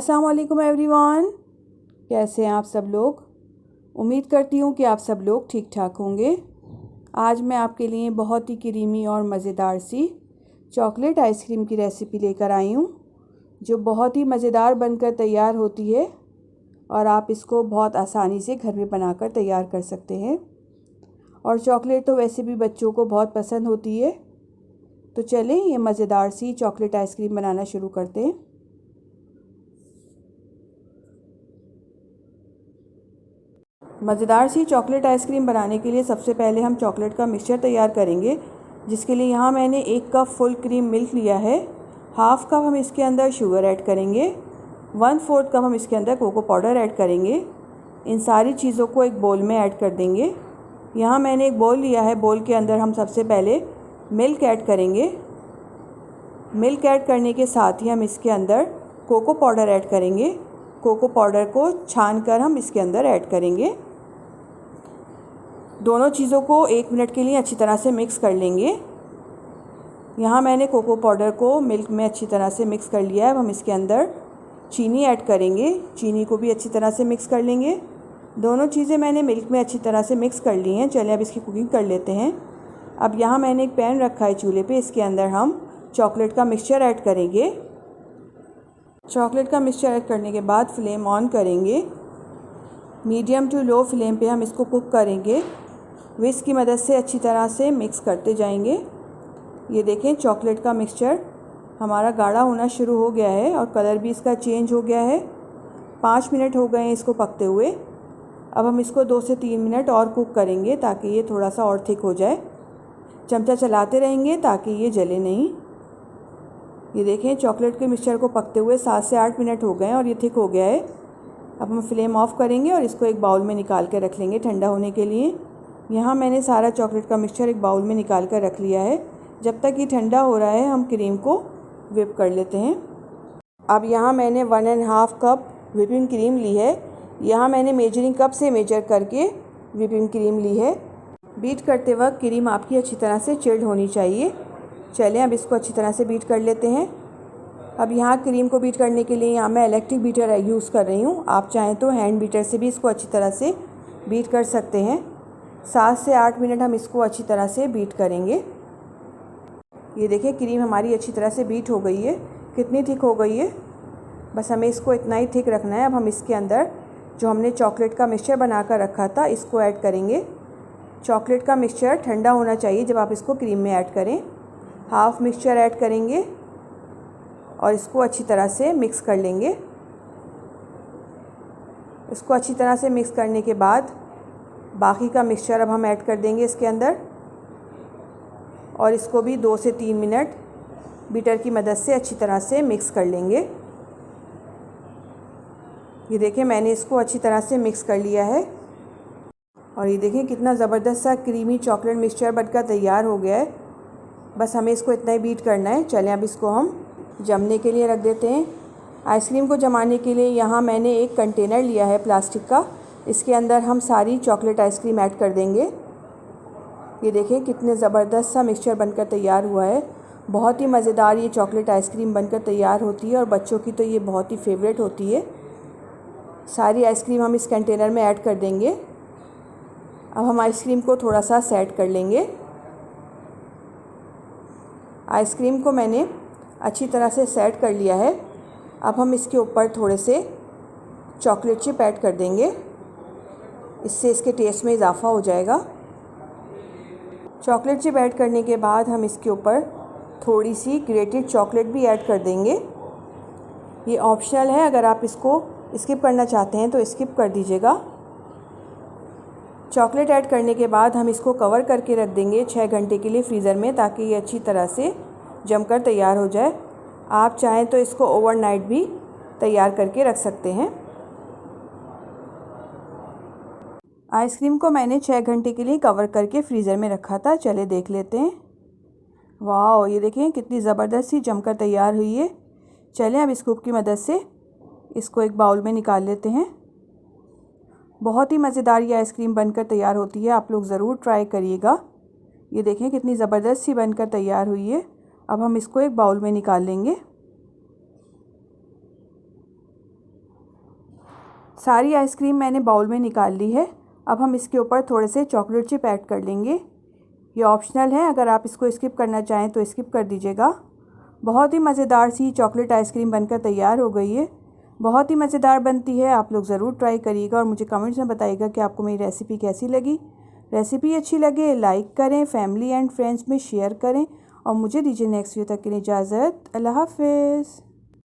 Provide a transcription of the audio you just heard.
अस्सलाम वालेकुम एवरीवन, कैसे हैं आप सब लोग। उम्मीद करती हूँ कि आप सब लोग ठीक ठाक होंगे। आज मैं आपके लिए बहुत ही क्रीमी और मज़ेदार सी चॉकलेट आइसक्रीम की रेसिपी लेकर आई हूँ, जो बहुत ही मज़ेदार बनकर तैयार होती है और आप इसको बहुत आसानी से घर में बनाकर तैयार कर सकते हैं। और चॉकलेट तो वैसे भी बच्चों को बहुत पसंद होती है। तो चलें ये मज़ेदार सी चॉकलेट आइसक्रीम बनाना शुरू करते हैं। मज़ेदार सी चॉकलेट आइसक्रीम बनाने के लिए सबसे पहले हम चॉकलेट का मिक्सचर तैयार करेंगे, जिसके लिए यहाँ मैंने 1 कप फुल क्रीम मिल्क लिया है। हाफ़ कप हम इसके अंदर शुगर ऐड करेंगे, 1/4 कप हम इसके अंदर कोको पाउडर ऐड करेंगे। इन सारी चीज़ों को एक बोल में ऐड कर देंगे। यहाँ मैंने एक बोल लिया है, बोल के अंदर हम सबसे पहले मिल्क ऐड करेंगे। मिल्क ऐड करने के साथ ही हम इसके अंदर कोको पाउडर ऐड करेंगे। कोको पाउडर को छान कर हम इसके अंदर ऐड करेंगे। दोनों चीज़ों को 1 मिनट के लिए अच्छी तरह से मिक्स कर लेंगे। यहाँ मैंने कोको पाउडर को मिल्क में अच्छी तरह से मिक्स कर लिया है। अब हम इसके अंदर चीनी ऐड करेंगे। चीनी को भी अच्छी तरह से मिक्स कर लेंगे। दोनों चीज़ें मैंने मिल्क में अच्छी तरह से मिक्स कर ली हैं। चलिए अब इसकी कुकिंग कर लेते हैं। अब यहाँ मैंने एक पैन रखा है चूल्हे पे। इसके अंदर हम चॉकलेट का मिक्सचर ऐड करेंगे। चॉकलेट का मिक्सचर ऐड करने के बाद फ्लेम ऑन करेंगे। मीडियम टू लो फ्लेम पे हम इसको कुक करेंगे। विस्क की मदद से अच्छी तरह से मिक्स करते जाएंगे। ये देखें, चॉकलेट का मिक्सचर हमारा गाढ़ा होना शुरू हो गया है और कलर भी इसका चेंज हो गया है। 5 मिनट हो गए हैं इसको पकते हुए। अब हम इसको 2 से 3 मिनट और कुक करेंगे ताकि ये थोड़ा सा और थिक हो जाए। चमचा चलाते रहेंगे ताकि ये जले नहीं। ये देखें, चॉकलेट के मिक्सचर को पकते हुए 7 से 8 मिनट हो गए हैं और ये थिक हो गया है। अब हम फ्लेम ऑफ करेंगे और इसको एक बाउल में निकाल कर रख लेंगे ठंडा होने के लिए। यहाँ मैंने सारा चॉकलेट का मिक्सचर एक बाउल में निकाल कर रख लिया है। जब तक ये ठंडा हो रहा है हम क्रीम को व्हिप कर लेते हैं। अब यहाँ मैंने 1.5 कप व्हिपिंग क्रीम ली है। यहाँ मैंने मेजरिंग कप से मेजर करके व्हिपिंग क्रीम ली है। बीट करते वक्त क्रीम आपकी अच्छी तरह से चिल्ड होनी चाहिए। चलें अब इसको अच्छी तरह से बीट कर लेते हैं। अब यहाँ क्रीम को बीट करने के लिए यहाँ मैं इलेक्ट्रिक बीटर यूज़ कर रही हूँ। आप चाहें तो हैंड बीटर से भी इसको अच्छी तरह से बीट कर सकते हैं। 7 से 8 मिनट हम इसको अच्छी तरह से बीट करेंगे। ये देखिए, क्रीम हमारी अच्छी तरह से बीट हो गई है। कितनी थिक हो गई है, बस हमें इसको इतना ही थिक रखना है। अब हम इसके अंदर जो हमने चॉकलेट का मिक्सचर बना कर रखा था इसको ऐड करेंगे। चॉकलेट का मिक्सचर ठंडा होना चाहिए जब आप इसको क्रीम में ऐड करें। हाफ़ मिक्सचर ऐड करेंगे और इसको अच्छी तरह से मिक्स कर लेंगे। इसको अच्छी तरह से मिक्स करने के बाद बाकी का मिक्सचर अब हम ऐड कर देंगे इसके अंदर और इसको भी 2 से 3 मिनट बीटर की मदद से अच्छी तरह से मिक्स कर लेंगे। ये देखें, मैंने इसको अच्छी तरह से मिक्स कर लिया है और ये देखें कितना ज़बरदस्त सा क्रीमी चॉकलेट मिक्सचर बनकर तैयार हो गया है। बस हमें इसको इतना ही बीट करना है। चलें अब इसको हम जमने के लिए रख देते हैं। आइसक्रीम को जमाने के लिए यहाँ मैंने एक कंटेनर लिया है प्लास्टिक का। इसके अंदर हम सारी चॉकलेट आइसक्रीम ऐड कर देंगे। ये देखें कितने ज़बरदस्त सा मिक्सचर बनकर तैयार हुआ है। बहुत ही मज़ेदार ये चॉकलेट आइसक्रीम बनकर तैयार होती है और बच्चों की तो ये बहुत ही फेवरेट होती है। सारी आइसक्रीम हम इस कंटेनर में ऐड कर देंगे। अब हम आइसक्रीम को थोड़ा सा सेट कर लेंगे। आइसक्रीम को मैंने अच्छी तरह से सेट कर लिया है। अब हम इसके ऊपर थोड़े से चॉकलेट चिप ऐड कर देंगे। इससे इसके टेस्ट में इजाफ़ा हो जाएगा। चॉकलेट चिप ऐड करने के बाद हम इसके ऊपर थोड़ी सी ग्रेटेड चॉकलेट भी ऐड कर देंगे। ये ऑप्शनल है, अगर आप इसको स्किप करना चाहते हैं तो स्किप कर दीजिएगा। चॉकलेट ऐड करने के बाद हम इसको कवर करके रख देंगे 6 घंटे के लिए फ्रीज़र में, ताकि ये अच्छी तरह से जमकर तैयार हो जाए। आप चाहें तो इसको ओवरनाइट भी तैयार करके रख सकते हैं। आइसक्रीम को मैंने 6 घंटे के लिए कवर करके फ्रीज़र में रखा था। चले देख लेते हैं। वाह, ये देखें कितनी ज़बरदस्त सी जमकर तैयार हुई है। चलें अब स्कूप की मदद से इसको एक बाउल में निकाल लेते हैं। बहुत ही मज़ेदार ये आइसक्रीम बनकर तैयार होती है। आप लोग ज़रूर ट्राई करिएगा। ये देखें कितनी ज़बरदस्त सी बनकर तैयार हुई है। अब हम इसको एक बाउल में निकाल लेंगे। सारी आइसक्रीम मैंने बाउल में निकाल ली है। अब हम इसके ऊपर थोड़े से चॉकलेट चिप ऐड कर लेंगे। ये ऑप्शनल है, अगर आप इसको स्किप करना चाहें तो स्किप कर दीजिएगा। बहुत ही मज़ेदार सी चॉकलेट आइसक्रीम बनकर तैयार हो गई है। बहुत ही मज़ेदार बनती है, आप लोग ज़रूर ट्राई करिएगा और मुझे कमेंट्स में बताइएगा कि आपको मेरी रेसिपी कैसी लगी। रेसिपी अच्छी लगे लाइक करें, फैमिली एंड फ्रेंड्स में शेयर करें और मुझे दीजिए नेक्स्ट वीडियो तक के लिए इजाज़त। अल्लाह हाफ़िज़।